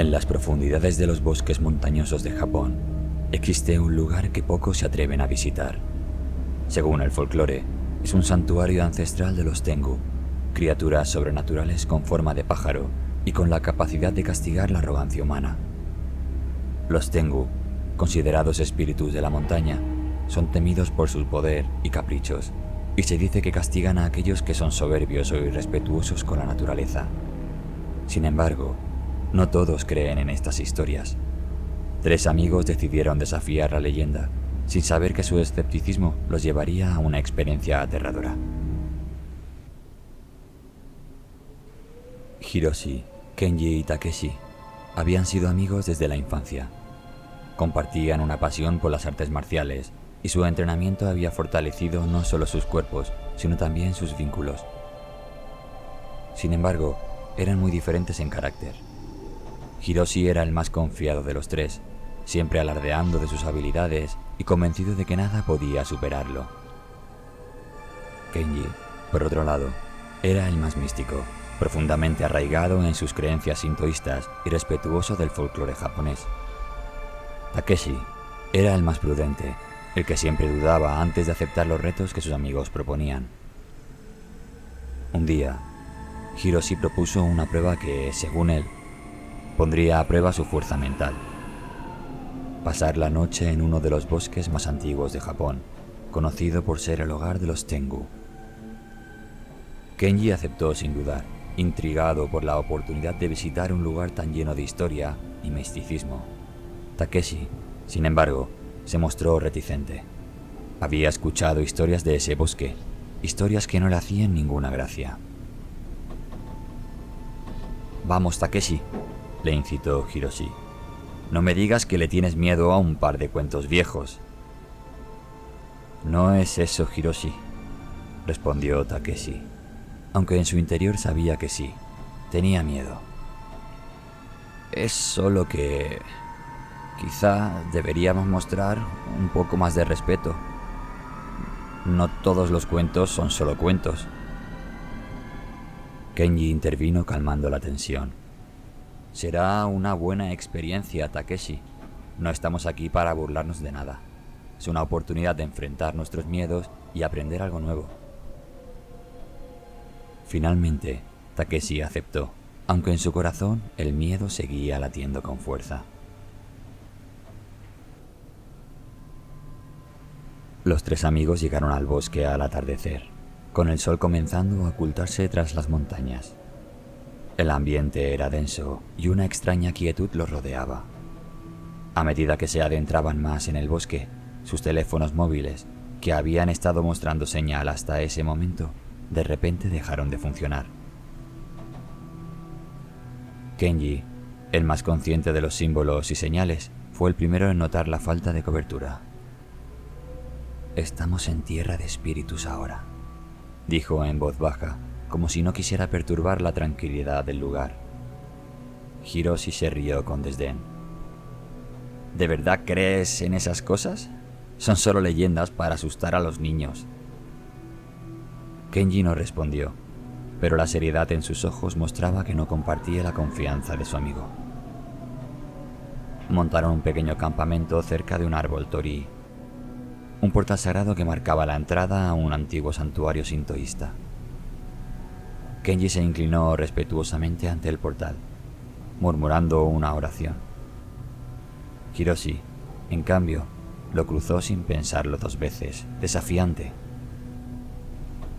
En las profundidades de los bosques montañosos de Japón, existe un lugar que pocos se atreven a visitar. Según el folclore, es un santuario ancestral de los Tengu, criaturas sobrenaturales con forma de pájaro y con la capacidad de castigar la arrogancia humana. Los Tengu, considerados espíritus de la montaña, son temidos por su poder y caprichos, y se dice que castigan a aquellos que son soberbios o irrespetuosos con la naturaleza. Sin embargo, no todos creen en estas historias. 3 amigos decidieron desafiar la leyenda, sin saber que su escepticismo los llevaría a una experiencia aterradora. Hiroshi, Kenji y Takeshi habían sido amigos desde la infancia. Compartían una pasión por las artes marciales y su entrenamiento había fortalecido no solo sus cuerpos, sino también sus vínculos. Sin embargo, eran muy diferentes en carácter. Hiroshi era el más confiado de los 3, siempre alardeando de sus habilidades y convencido de que nada podía superarlo. Kenji, por otro lado, era el más místico, profundamente arraigado en sus creencias sintoístas y respetuoso del folclore japonés. Takeshi era el más prudente, el que siempre dudaba antes de aceptar los retos que sus amigos proponían. Un día, Hiroshi propuso una prueba que, según él, pondría a prueba su fuerza mental. Pasar la noche en uno de los bosques más antiguos de Japón, conocido por ser el hogar de los Tengu. Kenji aceptó sin dudar, intrigado por la oportunidad de visitar un lugar tan lleno de historia y misticismo. Takeshi, sin embargo, se mostró reticente. Había escuchado historias de ese bosque, historias que no le hacían ninguna gracia. «Vamos, Takeshi», le incitó Hiroshi. «No me digas que le tienes miedo a un par de cuentos viejos». «No es eso, Hiroshi», respondió Takeshi, aunque en su interior sabía que sí, tenía miedo. «Es solo que... quizá deberíamos mostrar un poco más de respeto. No todos los cuentos son solo cuentos». Kenji intervino calmando la tensión. «Será una buena experiencia, Takeshi. No estamos aquí para burlarnos de nada. Es una oportunidad de enfrentar nuestros miedos y aprender algo nuevo». Finalmente, Takeshi aceptó, aunque en su corazón el miedo seguía latiendo con fuerza. Los 3 amigos llegaron al bosque al atardecer, con el sol comenzando a ocultarse tras las montañas. El ambiente era denso y una extraña quietud los rodeaba. A medida que se adentraban más en el bosque, sus teléfonos móviles, que habían estado mostrando señal hasta ese momento, de repente dejaron de funcionar. Kenji, el más consciente de los símbolos y señales, fue el primero en notar la falta de cobertura. «Estamos en tierra de espíritus ahora», dijo en voz baja, como si no quisiera perturbar la tranquilidad del lugar. Hiroshi se rió con desdén. «¿De verdad crees en esas cosas? Son solo leyendas para asustar a los niños». Kenji no respondió, pero la seriedad en sus ojos mostraba que no compartía la confianza de su amigo. Montaron un pequeño campamento cerca de un árbol torii, un portal sagrado que marcaba la entrada a un antiguo santuario sintoísta. Kenji se inclinó respetuosamente ante el portal, murmurando una oración. Hiroshi, en cambio, lo cruzó sin pensarlo 2 veces, desafiante.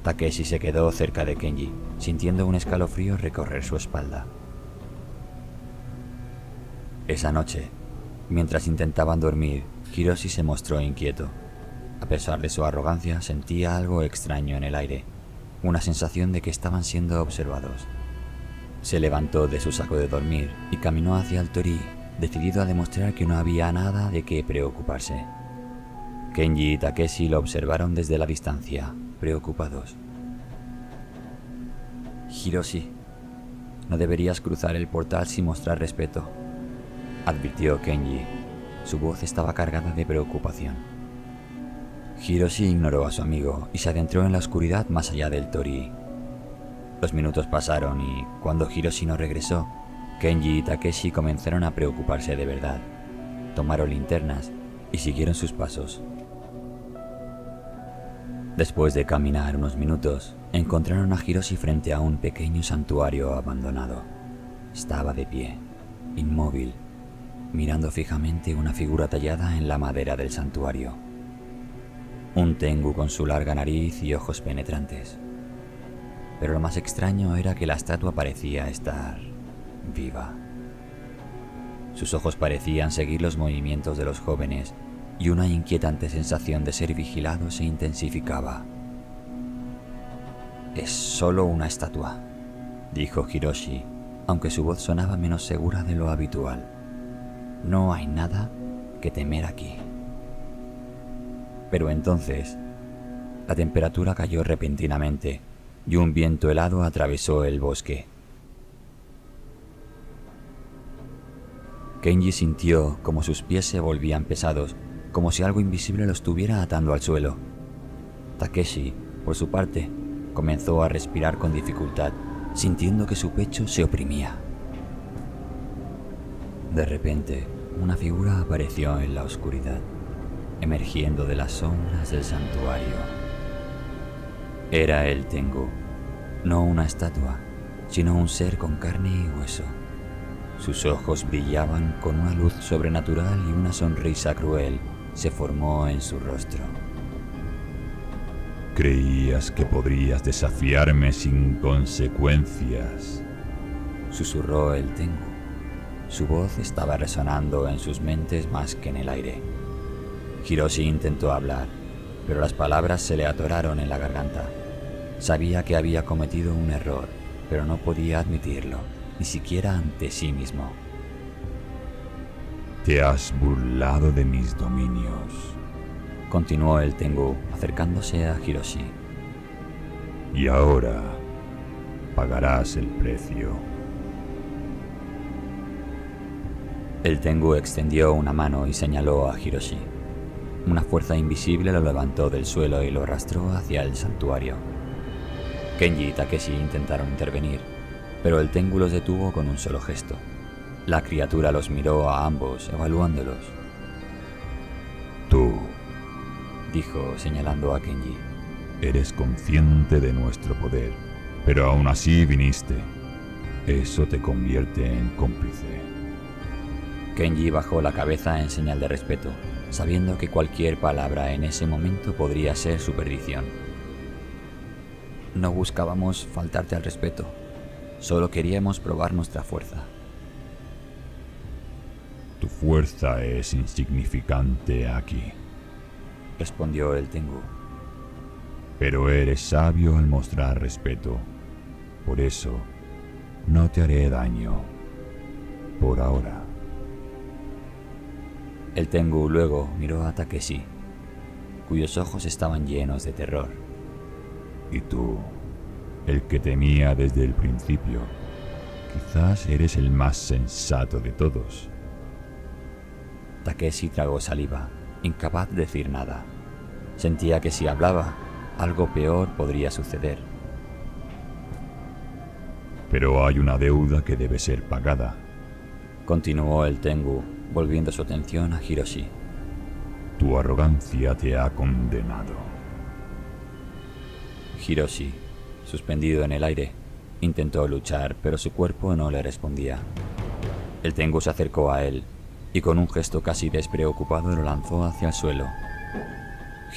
Takeshi se quedó cerca de Kenji, sintiendo un escalofrío recorrer su espalda. Esa noche, mientras intentaban dormir, Hiroshi se mostró inquieto. A pesar de su arrogancia, sentía algo extraño en el aire, una sensación de que estaban siendo observados. Se levantó de su saco de dormir y caminó hacia el torii, decidido a demostrar que no había nada de qué preocuparse. Kenji y Takeshi lo observaron desde la distancia, preocupados. «Hiroshi, no deberías cruzar el portal sin mostrar respeto», advirtió Kenji. Su voz estaba cargada de preocupación. Hiroshi ignoró a su amigo y se adentró en la oscuridad más allá del torii. Los minutos pasaron y, cuando Hiroshi no regresó, Kenji y Takeshi comenzaron a preocuparse de verdad. Tomaron linternas y siguieron sus pasos. Después de caminar unos minutos, encontraron a Hiroshi frente a un pequeño santuario abandonado. Estaba de pie, inmóvil, mirando fijamente una figura tallada en la madera del santuario. Un tengu con su larga nariz y ojos penetrantes. Pero lo más extraño era que la estatua parecía estar viva. Sus ojos parecían seguir los movimientos de los jóvenes y una inquietante sensación de ser vigilado se intensificaba. «Es solo una estatua», dijo Hiroshi, aunque su voz sonaba menos segura de lo habitual. «No hay nada que temer aquí». Pero entonces, la temperatura cayó repentinamente y un viento helado atravesó el bosque. Kenji sintió como sus pies se volvían pesados, como si algo invisible lo estuviera atando al suelo. Takeshi, por su parte, comenzó a respirar con dificultad, sintiendo que su pecho se oprimía. De repente, una figura apareció en la oscuridad, emergiendo de las sombras del santuario. Era el Tengu, no una estatua, sino un ser con carne y hueso. Sus ojos brillaban con una luz sobrenatural y una sonrisa cruel se formó en su rostro. «Creías que podrías desafiarme sin consecuencias», susurró el Tengu. Su voz estaba resonando en sus mentes más que en el aire. Hiroshi intentó hablar, pero las palabras se le atoraron en la garganta. Sabía que había cometido un error, pero no podía admitirlo, ni siquiera ante sí mismo. «Te has burlado de mis dominios», continuó el Tengu, acercándose a Hiroshi. «y ahora pagarás el precio». El Tengu extendió una mano y señaló a Hiroshi. Una fuerza invisible lo levantó del suelo y lo arrastró hacia el santuario. Kenji y Takeshi intentaron intervenir, pero el Tengu los detuvo con un solo gesto. La criatura los miró a ambos, evaluándolos. «Tú», dijo, señalando a Kenji, «eres consciente de nuestro poder, pero aún así viniste. Eso te convierte en cómplice». Kenji bajó la cabeza en señal de respeto, sabiendo que cualquier palabra en ese momento podría ser su perdición. No buscábamos faltarte al respeto, solo queríamos probar nuestra fuerza. «Tu fuerza es insignificante aquí», respondió el Tengu. «pero eres sabio al mostrar respeto. Por eso, no te haré daño. Por ahora». El Tengu luego miró a Takeshi, cuyos ojos estaban llenos de terror. «Y tú, el que temía desde el principio, quizás eres el más sensato de todos». Takeshi tragó saliva, incapaz de decir nada. Sentía que si hablaba, algo peor podría suceder. «Pero hay una deuda que debe ser pagada», continuó el Tengu, volviendo su atención a Hiroshi. «Tu arrogancia te ha condenado». Hiroshi, suspendido en el aire, intentó luchar, pero su cuerpo no le respondía. El Tengu se acercó a él y con un gesto casi despreocupado lo lanzó hacia el suelo.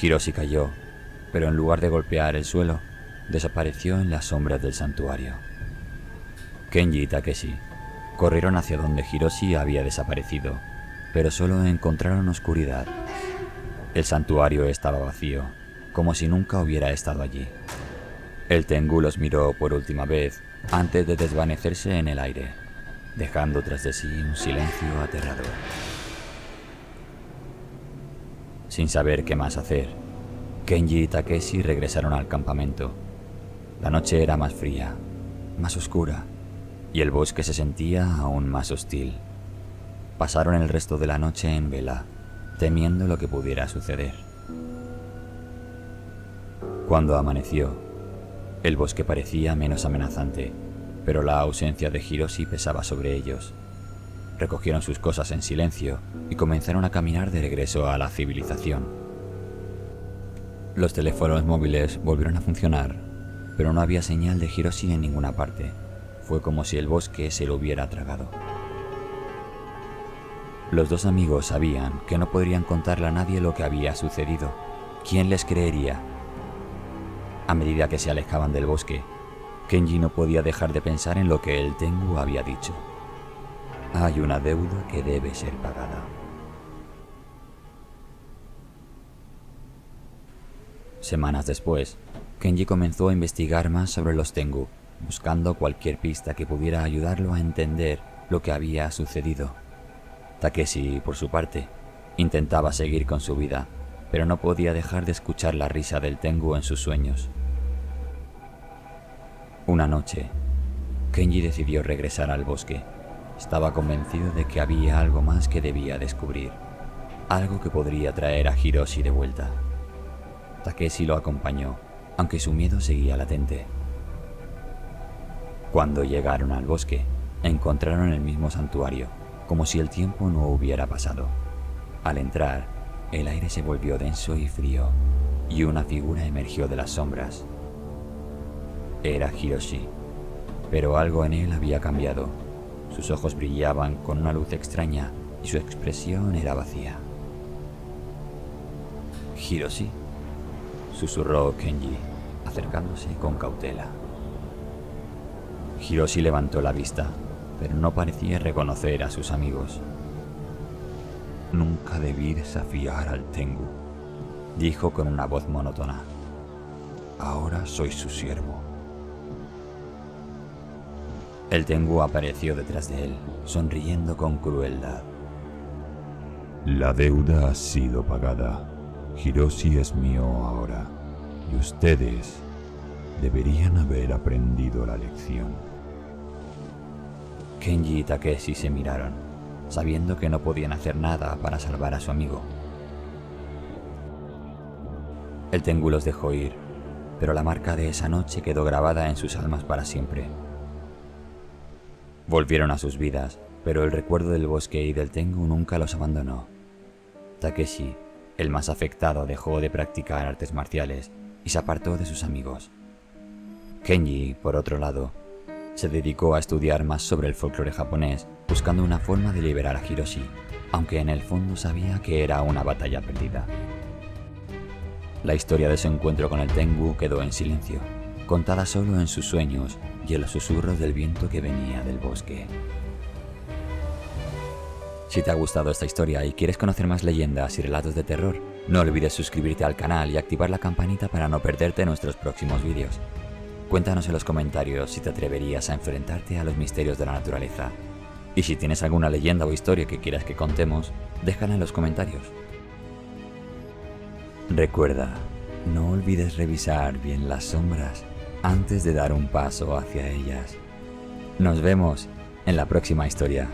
Hiroshi cayó, pero en lugar de golpear el suelo, desapareció en las sombras del santuario. Kenji y Takeshi corrieron hacia donde Hiroshi había desaparecido, pero solo encontraron oscuridad. El santuario estaba vacío, como si nunca hubiera estado allí. El Tengu los miró por última vez antes de desvanecerse en el aire, dejando tras de sí un silencio aterrador. Sin saber qué más hacer, Kenji y Takeshi regresaron al campamento. La noche era más fría, más oscura, y el bosque se sentía aún más hostil. Pasaron el resto de la noche en vela, temiendo lo que pudiera suceder. Cuando amaneció, el bosque parecía menos amenazante, pero la ausencia de Hiroshi pesaba sobre ellos. Recogieron sus cosas en silencio y comenzaron a caminar de regreso a la civilización. Los teléfonos móviles volvieron a funcionar, pero no había señal de Hiroshi en ninguna parte. Fue como si el bosque se lo hubiera tragado. Los dos amigos sabían que no podrían contarle a nadie lo que había sucedido. ¿Quién les creería? A medida que se alejaban del bosque, Kenji no podía dejar de pensar en lo que el Tengu había dicho. Hay una deuda que debe ser pagada. Semanas después, Kenji comenzó a investigar más sobre los Tengu, buscando cualquier pista que pudiera ayudarlo a entender lo que había sucedido. Takeshi, por su parte, intentaba seguir con su vida, pero no podía dejar de escuchar la risa del Tengu en sus sueños. Una noche, Kenji decidió regresar al bosque. Estaba convencido de que había algo más que debía descubrir, algo que podría traer a Hiroshi de vuelta. Takeshi lo acompañó, aunque su miedo seguía latente. Cuando llegaron al bosque, encontraron el mismo santuario, como si el tiempo no hubiera pasado. Al entrar, el aire se volvió denso y frío, y una figura emergió de las sombras. Era Hiroshi, pero algo en él había cambiado. Sus ojos brillaban con una luz extraña y su expresión era vacía. «¿Hiroshi?», susurró Kenji, acercándose con cautela. Hiroshi levantó la vista, pero no parecía reconocer a sus amigos. «Nunca debí desafiar al Tengu», dijo con una voz monótona. «Ahora soy su siervo». El Tengu apareció detrás de él, sonriendo con crueldad. La deuda ha sido pagada. Hiroshi es mío ahora, y ustedes deberían haber aprendido la lección. Kenji y Takeshi se miraron, sabiendo que no podían hacer nada para salvar a su amigo. El Tengu los dejó ir, pero la marca de esa noche quedó grabada en sus almas para siempre. Volvieron a sus vidas, pero el recuerdo del bosque y del Tengu nunca los abandonó. Takeshi, el más afectado, dejó de practicar artes marciales y se apartó de sus amigos. Kenji, por otro lado, se dedicó a estudiar más sobre el folclore japonés, buscando una forma de liberar a Hiroshi, aunque en el fondo sabía que era una batalla perdida. La historia de su encuentro con el Tengu quedó en silencio, contada solo en sus sueños y en los susurros del viento que venía del bosque. Si te ha gustado esta historia y quieres conocer más leyendas y relatos de terror, no olvides suscribirte al canal y activar la campanita para no perderte nuestros próximos vídeos. Cuéntanos en los comentarios si te atreverías a enfrentarte a los misterios de la naturaleza. Y si tienes alguna leyenda o historia que quieras que contemos, déjala en los comentarios. Recuerda, no olvides revisar bien las sombras antes de dar un paso hacia ellas. Nos vemos en la próxima historia.